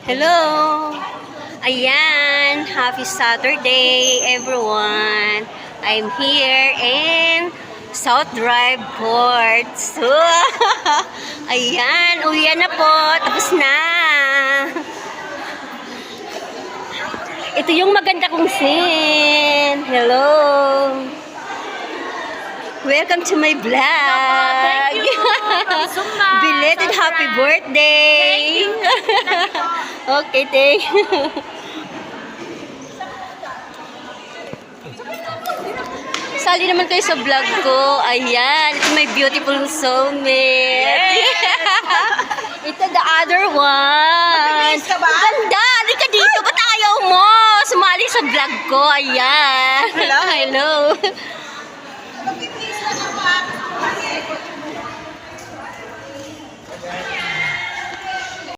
Hello! Ayan, happy Saturday everyone! I'm here in South Drive Court. So, ayan, uwian na po. Tapos na. Ito yung maganda kong scene. Hello! Welcome to my vlog. Thank you. Belated happy birthday. Okay, thank you. Sali naman kayo sa vlog ko. Ayan, ito my beautiful soulmate. Ito the other one. Ganda, halika dito. Ba't ayaw mo? Sumali sa vlog ko. Ayan. Hello.